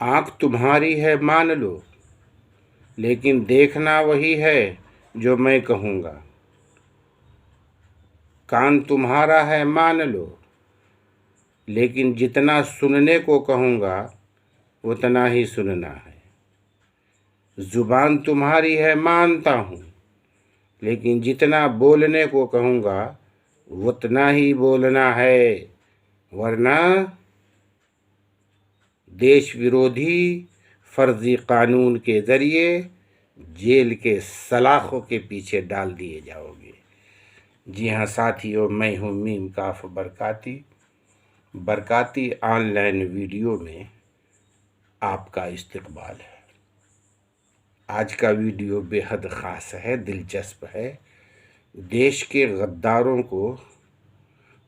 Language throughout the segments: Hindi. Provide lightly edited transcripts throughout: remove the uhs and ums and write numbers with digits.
आँख तुम्हारी है मान लो, लेकिन देखना वही है जो मैं कहूँगा। कान तुम्हारा है मान लो, लेकिन जितना सुनने को कहूँगा उतना ही सुनना है। ज़ुबान तुम्हारी है मानता हूँ, लेकिन जितना बोलने को कहूँगा उतना ही बोलना है, वरना देश विरोधी फर्जी कानून के ज़रिए जेल के सलाखों के पीछे डाल दिए जाओगे। जी हाँ साथियों, मैं हूँ मीम काफ बरकाती। बरकाती ऑनलाइन वीडियो में आपका इस्तकबाल है। आज का वीडियो बेहद ख़ास है, दिलचस्प है। देश के गद्दारों को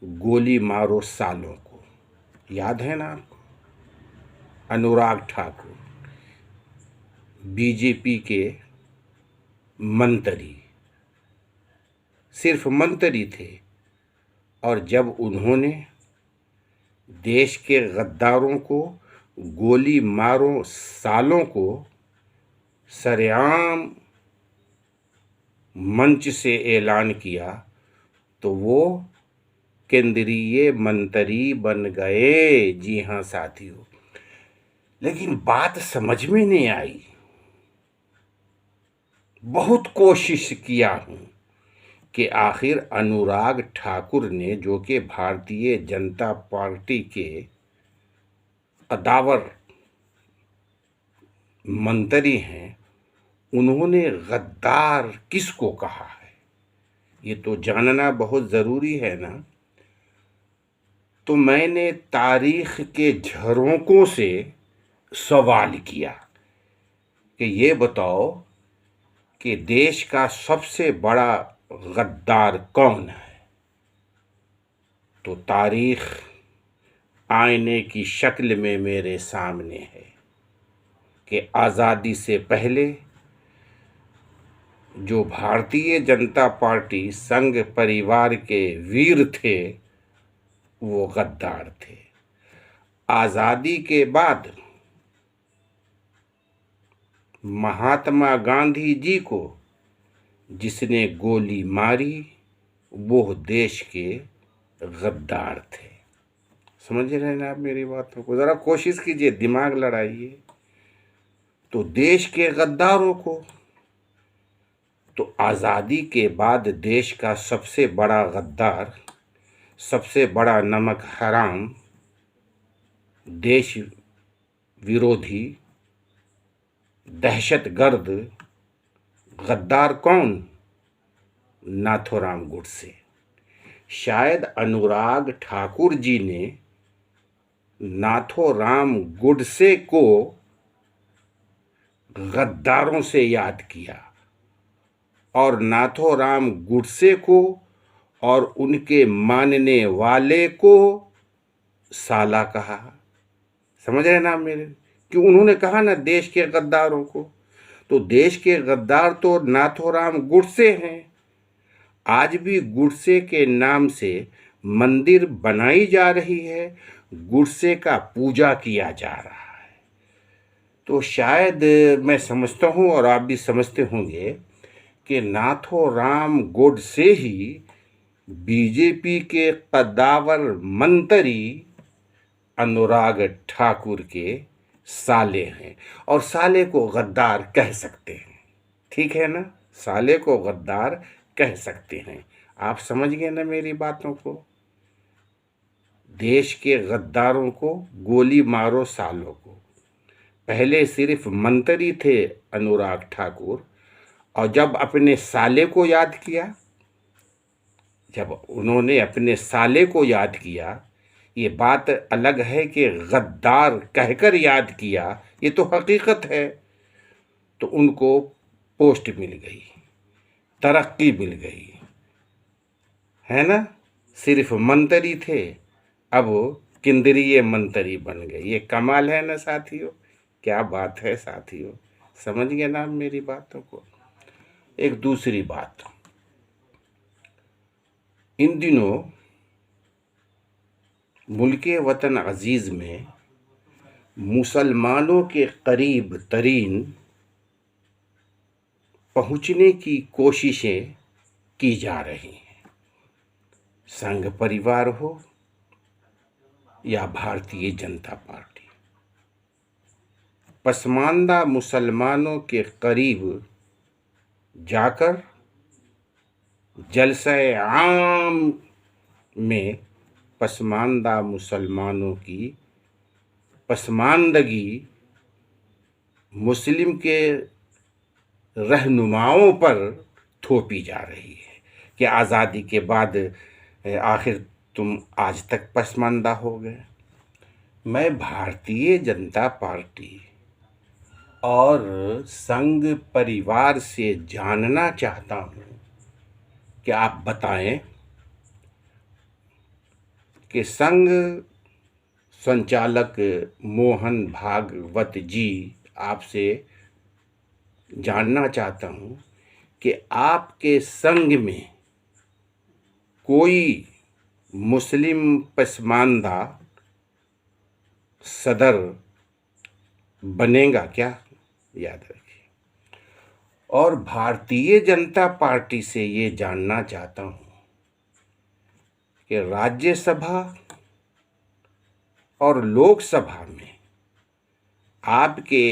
गोली मारो सालों को, याद है ना आपको? अनुराग ठाकुर बीजेपी के मंत्री, सिर्फ मंत्री थे, और जब उन्होंने देश के गद्दारों को गोली मारो सालों को सरेआम मंच से ऐलान किया तो वो केंद्रीय मंत्री बन गए। जी हाँ साथियों, लेकिन बात समझ में नहीं आई। बहुत कोशिश किया हूँ कि आखिर अनुराग ठाकुर ने, जो कि भारतीय जनता पार्टी के कद्दावर मंत्री हैं, उन्होंने गद्दार किसको कहा है ये तो जानना बहुत ज़रूरी है ना। तो मैंने तारीख के झरोकों से सवाल किया कि ये बताओ कि देश का सबसे बड़ा गद्दार कौन है। तो तारीख आईने की शक्ल में मेरे सामने है कि आज़ादी से पहले जो भारतीय जनता पार्टी संघ परिवार के वीर थे वो गद्दार थे। आज़ादी के बाद महात्मा गांधी जी को जिसने गोली मारी वो देश के गद्दार थे। समझ रहे हैं ना आप मेरी बातों को? ज़रा कोशिश कीजिए, दिमाग लड़ाइए। तो देश के गद्दारों को, तो आज़ादी के बाद देश का सबसे बड़ा गद्दार, सबसे बड़ा नमक हराम, देश विरोधी दहशतगर्द गद्दार कौन? नाथूराम गोडसे। शायद अनुराग ठाकुर जी ने नाथूराम गोडसे को गद्दारों से याद किया और नाथूराम गोडसे को और उनके मानने वाले को साला कहा। समझ रहे ना मेरे? कि उन्होंने कहा ना देश के गद्दारों को, तो देश के गद्दार तो नाथूराम गोडसे हैं। आज भी गोडसे के नाम से मंदिर बनाई जा रही है, गोडसे का पूजा किया जा रहा है। तो शायद मैं समझता हूँ और आप भी समझते होंगे कि नाथूराम गोडसे ही बीजेपी के कद्दावर मंत्री अनुराग ठाकुर के साले हैं, और साले को गद्दार कह सकते हैं। ठीक है ना, साले को गद्दार कह सकते हैं। आप समझ गए ना मेरी बातों को? देश के गद्दारों को गोली मारो सालों को। पहले सिर्फ मंत्री थे अनुराग ठाकुर, और जब अपने साले को याद किया, जब उन्होंने अपने साले को याद किया, ये बात अलग है कि गद्दार कहकर याद किया, ये तो हकीकत है। तो उनको पोस्ट मिल गई, तरक्की मिल गई, है ना। सिर्फ मंत्री थे, अब वो केंद्रीय मंत्री बन गए। ये कमाल है ना साथियों, क्या बात है साथियों। समझ गए ना आप मेरी बातों को? एक दूसरी बात, इन दिनों मुल्के वतन अजीज़ में मुसलमानों के करीब तरीन पहुंचने की कोशिशें की जा रही हैं। संघ परिवार हो या भारतीय जनता पार्टी, पसमानदा मुसलमानों के करीब जाकर जलसे आम में पसमानदा मुसलमानों की पसमानदगी मुस्लिम के रहनुमाओं पर थोपी जा रही है कि आज़ादी के बाद आखिर तुम आज तक पसमानदा हो गए। मैं भारतीय जनता पार्टी और संघ परिवार से जानना चाहता हूँ कि आप बताएं कि संघ संचालक मोहन भागवत जी, आपसे जानना चाहता हूँ कि आपके संघ में कोई मुस्लिम पसमानदा सदर बनेगा क्या? याद रखिए। और भारतीय जनता पार्टी से ये जानना चाहता हूँ कि राज्यसभा और लोकसभा में आपके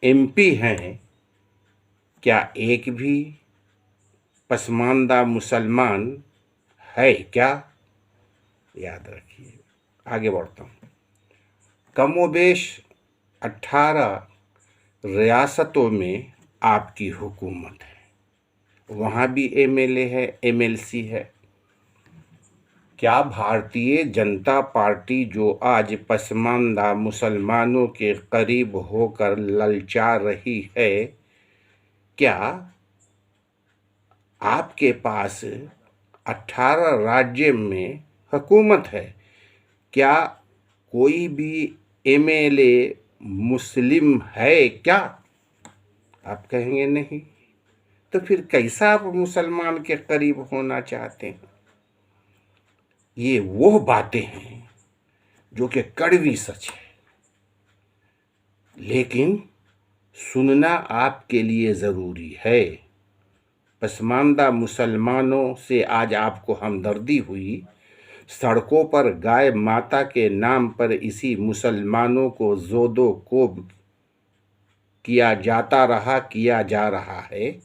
एमपी हैं, क्या एक भी पसमानदा मुसलमान है क्या? याद रखिए। आगे बढ़ता हूँ। कमोबेश 18 रियासतों में आपकी हुकूमत है, वहाँ भी एमएलए है, एमएलसी है। क्या भारतीय जनता पार्टी जो आज पसमानदा मुसलमानों के करीब होकर ललचा रही है, क्या आपके पास 18 राज्य में हुकूमत है? क्या कोई भी एमएलए मुस्लिम है क्या? आप कहेंगे नहीं। तो फिर कैसा आप मुसलमान के करीब होना चाहते हैं? ये वो बातें हैं जो कि कड़वी सच है, लेकिन सुनना आपके लिए ज़रूरी है। पसमानदा मुसलमानों से आज आपको हमदर्दी हुई। सड़कों पर गाय माता के नाम पर इसी मुसलमानों को जोदो कोब किया जा रहा है।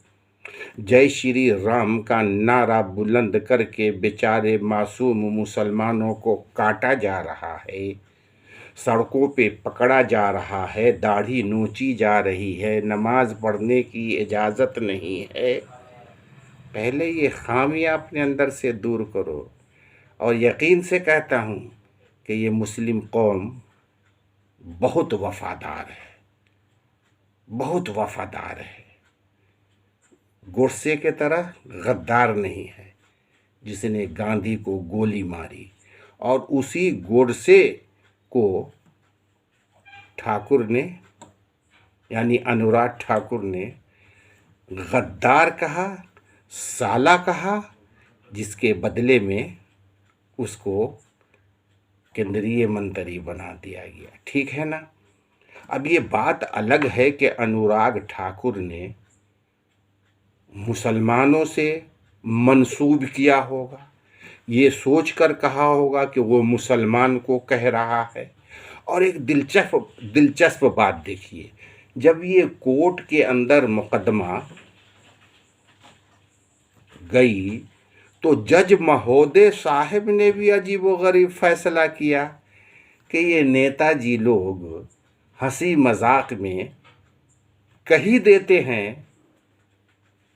जय श्री राम का नारा बुलंद करके बेचारे मासूम मुसलमानों को काटा जा रहा है, सड़कों पे पकड़ा जा रहा है, दाढ़ी नोची जा रही है, नमाज पढ़ने की इजाज़त नहीं है। पहले ये खामियां अपने अंदर से दूर करो। और यकीन से कहता हूँ कि ये मुस्लिम कौम बहुत वफ़ादार है, बहुत वफ़ादार है। गोडसे के तरह गद्दार नहीं है जिसने गांधी को गोली मारी, और उसी गोडसे को ठाकुर ने, यानी अनुराग ठाकुर ने गद्दार कहा, साला कहा, जिसके बदले में उसको केंद्रीय मंत्री बना दिया गया। ठीक है ना? अब ये बात अलग है कि अनुराग ठाकुर ने मुसलमानों से मंसूब किया होगा, ये सोचकर कहा होगा कि वो मुसलमान को कह रहा है। और एक दिलचस्प बात देखिए, जब ये कोर्ट के अंदर मुकदमा गई तो जज महोदय साहब ने भी अजीबोगरीब फैसला किया कि ये नेताजी लोग हंसी मजाक में कही देते हैं,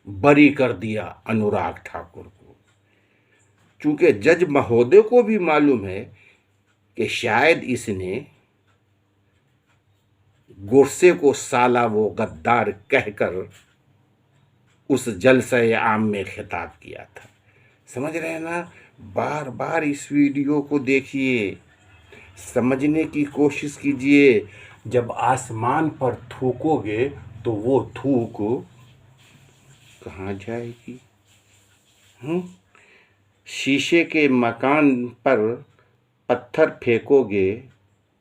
बरी कर दिया अनुराग ठाकुर को। चूंकि जज महोदय को भी मालूम है कि शायद इसने गोडसे को साला वो गद्दार कहकर उस जलसे आम में खिताब किया था। समझ रहे हैं ना? बार बार इस वीडियो को देखिए, समझने की कोशिश कीजिए। जब आसमान पर थूकोगे तो वो थूक कहाँ जाएगी? शीशे के मकान पर पत्थर फेंकोगे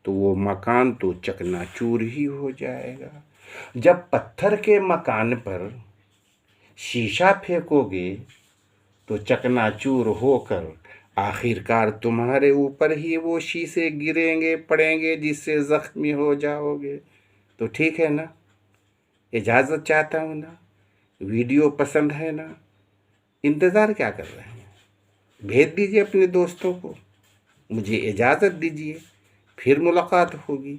तो वो मकान तो चकनाचूर ही हो जाएगा। जब पत्थर के मकान पर शीशा फेंकोगे तो चकनाचूर होकर आखिरकार तुम्हारे ऊपर ही वो शीशे गिरेंगे पड़ेंगे, जिससे जख्मी हो जाओगे। तो ठीक है ना, इजाज़त चाहता हूँ ना, वीडियो पसंद है ना, इंतज़ार क्या कर रहे हैं, भेज दीजिए अपने दोस्तों को। मुझे इजाज़त दीजिए, फिर मुलाकात होगी।